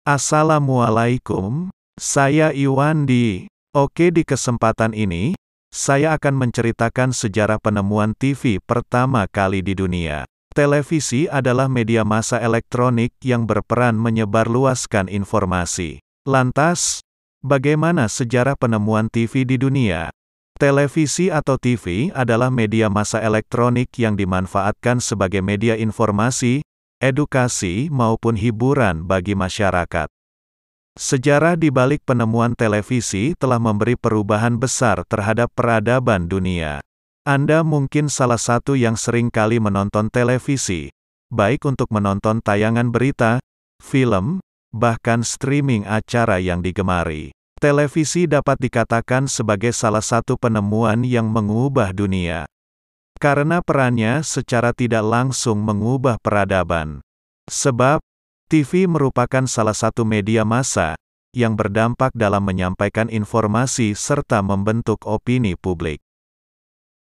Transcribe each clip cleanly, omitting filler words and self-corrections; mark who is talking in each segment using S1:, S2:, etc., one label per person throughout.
S1: Assalamualaikum, saya Iwandi. Oke, di kesempatan ini, saya akan menceritakan sejarah penemuan TV pertama kali di dunia. Televisi adalah media massa elektronik yang berperan menyebarluaskan informasi. Lantas, bagaimana sejarah penemuan TV di dunia? Televisi atau TV adalah media massa elektronik yang dimanfaatkan sebagai media informasi, edukasi maupun hiburan bagi masyarakat. Sejarah di balik penemuan televisi telah memberi perubahan besar terhadap peradaban dunia. Anda mungkin salah satu yang sering kali menonton televisi, baik untuk menonton tayangan berita, film, bahkan streaming acara yang digemari. Televisi dapat dikatakan sebagai salah satu penemuan yang mengubah dunia. Karena perannya secara tidak langsung mengubah peradaban. Sebab, TV merupakan salah satu media massa yang berdampak dalam menyampaikan informasi serta membentuk opini publik.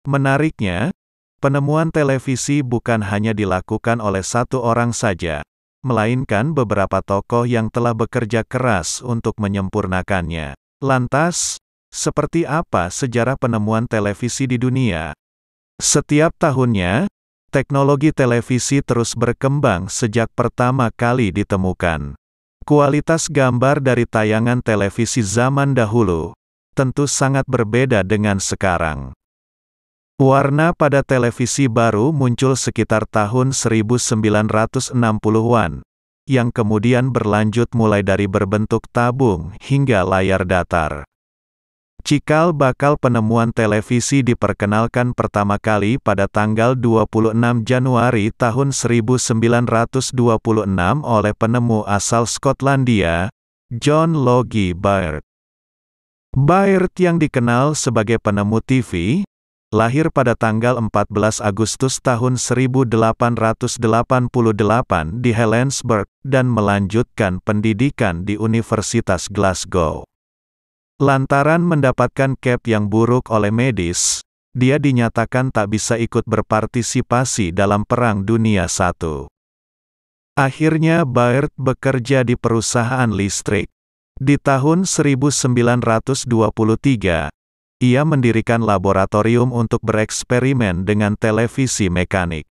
S1: Menariknya, penemuan televisi bukan hanya dilakukan oleh satu orang saja, melainkan beberapa tokoh yang telah bekerja keras untuk menyempurnakannya. Lantas, seperti apa sejarah penemuan televisi di dunia? Setiap tahunnya, teknologi televisi terus berkembang sejak pertama kali ditemukan. Kualitas gambar dari tayangan televisi zaman dahulu tentu sangat berbeda dengan sekarang. Warna pada televisi baru muncul sekitar tahun 1960-an, yang kemudian berlanjut mulai dari berbentuk tabung hingga layar datar. Cikal bakal penemuan televisi diperkenalkan pertama kali pada tanggal 26 Januari tahun 1926 oleh penemu asal Skotlandia, John Logie Baird. Baird yang dikenal sebagai penemu TV, lahir pada tanggal 14 Agustus tahun 1888 di Helensburgh dan melanjutkan pendidikan di Universitas Glasgow. Lantaran mendapatkan cap yang buruk oleh medis, dia dinyatakan tak bisa ikut berpartisipasi dalam Perang Dunia I. Akhirnya Baird bekerja di perusahaan listrik. Di tahun 1923, ia mendirikan laboratorium untuk bereksperimen dengan televisi mekanik.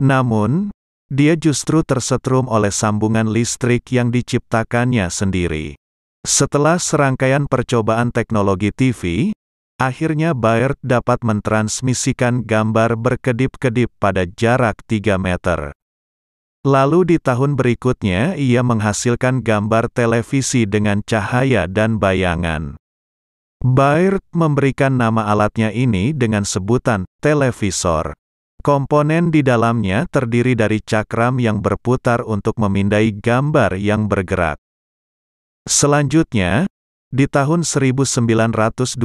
S1: Namun, dia justru tersetrum oleh sambungan listrik yang diciptakannya sendiri. Setelah serangkaian percobaan teknologi TV, akhirnya Baird dapat mentransmisikan gambar berkedip-kedip pada jarak 3 meter. Lalu di tahun berikutnya ia menghasilkan gambar televisi dengan cahaya dan bayangan. Baird memberikan nama alatnya ini dengan sebutan televisor. Komponen di dalamnya terdiri dari cakram yang berputar untuk memindai gambar yang bergerak. Selanjutnya, di tahun 1928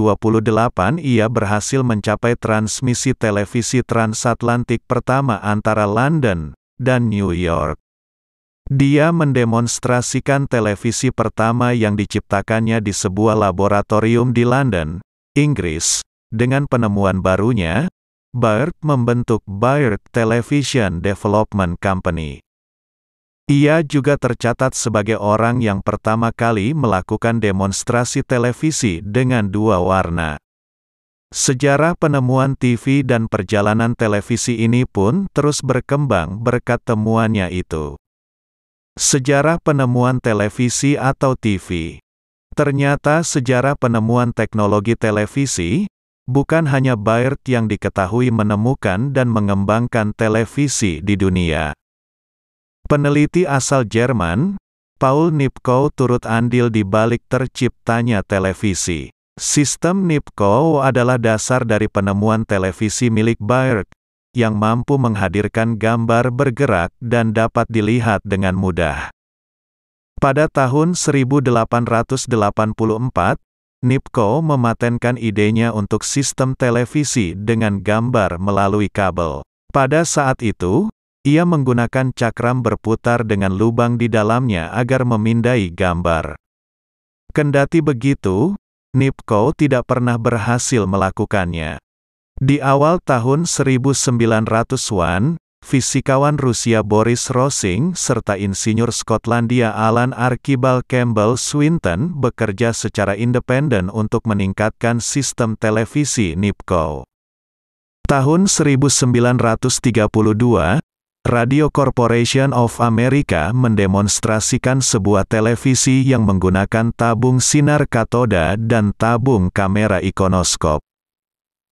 S1: ia berhasil mencapai transmisi televisi transatlantik pertama antara London dan New York. Dia mendemonstrasikan televisi pertama yang diciptakannya di sebuah laboratorium di London, Inggris. Dengan penemuan barunya, Baird membentuk Baird Television Development Company. Ia juga tercatat sebagai orang yang pertama kali melakukan demonstrasi televisi dengan 2 warna. Sejarah penemuan TV dan perjalanan televisi ini pun terus berkembang berkat temuannya itu. Sejarah penemuan televisi atau TV. Ternyata sejarah penemuan teknologi televisi, bukan hanya Baird yang diketahui menemukan dan mengembangkan televisi di dunia. Peneliti asal Jerman, Paul Nipkow turut andil di balik terciptanya televisi. Sistem Nipkow adalah dasar dari penemuan televisi milik Baird, yang mampu menghadirkan gambar bergerak dan dapat dilihat dengan mudah. Pada tahun 1884, Nipkow mematenkan idenya untuk sistem televisi dengan gambar melalui kabel. Pada saat itu, ia menggunakan cakram berputar dengan lubang di dalamnya agar memindai gambar. Kendati begitu, Nipkow tidak pernah berhasil melakukannya. Di awal tahun 1900-an, fisikawan Rusia Boris Rosing, serta insinyur Skotlandia Alan Archibald Campbell Swinton bekerja secara independen untuk meningkatkan sistem televisi Nipkow. Tahun 1932, Radio Corporation of America mendemonstrasikan sebuah televisi yang menggunakan tabung sinar katoda dan tabung kamera ikonoskop.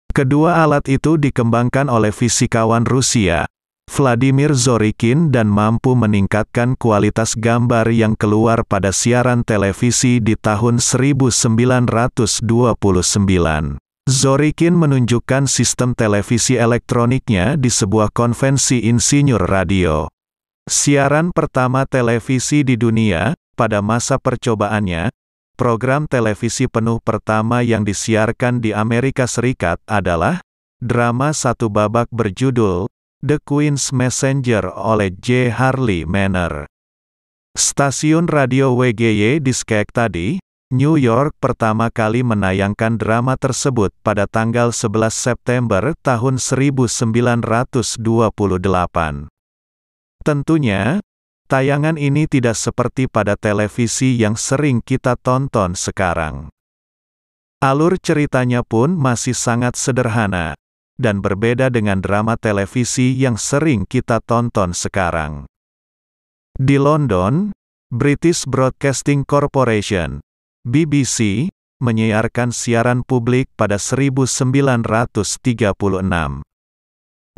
S1: Kedua alat itu dikembangkan oleh fisikawan Rusia, Vladimir Zorikin, dan mampu meningkatkan kualitas gambar yang keluar pada siaran televisi di tahun 1929. Zorikin menunjukkan sistem televisi elektroniknya di sebuah konvensi insinyur radio. Siaran pertama televisi di dunia, pada masa percobaannya, program televisi penuh pertama yang disiarkan di Amerika Serikat adalah drama satu babak berjudul The Queen's Messenger oleh J. Harley Manner. Stasiun radio WGY di Schenectady, New York pertama kali menayangkan drama tersebut pada tanggal 11 September tahun 1928. Tentunya, tayangan ini tidak seperti pada televisi yang sering kita tonton sekarang. Alur ceritanya pun masih sangat sederhana, dan berbeda dengan drama televisi yang sering kita tonton sekarang. Di London, British Broadcasting Corporation (BBC) menyiarkan siaran publik pada 1936.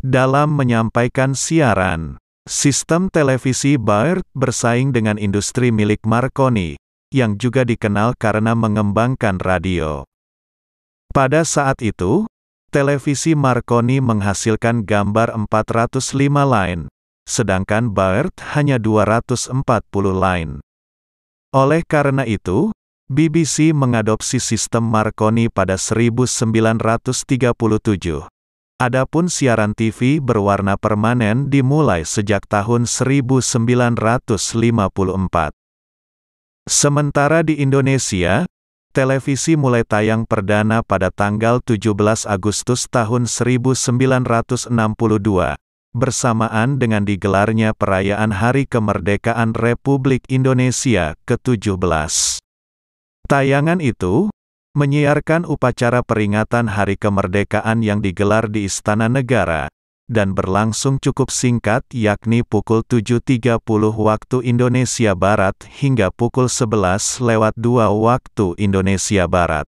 S1: Dalam menyampaikan siaran, sistem televisi Baird bersaing dengan industri milik Marconi, yang juga dikenal karena mengembangkan radio. Pada saat itu, televisi Marconi menghasilkan gambar 405 line, sedangkan Baird hanya 240 line. Oleh karena itu, BBC mengadopsi sistem Marconi pada 1937. Adapun siaran TV berwarna permanen dimulai sejak tahun 1954. Sementara di Indonesia, televisi mulai tayang perdana pada tanggal 17 Agustus tahun 1962, bersamaan dengan digelarnya perayaan Hari Kemerdekaan Republik Indonesia ke-17. Tayangan itu menyiarkan upacara peringatan Hari Kemerdekaan yang digelar di Istana Negara, dan berlangsung cukup singkat, yakni pukul 7.30 waktu Indonesia Barat hingga pukul 11:02 waktu Indonesia Barat.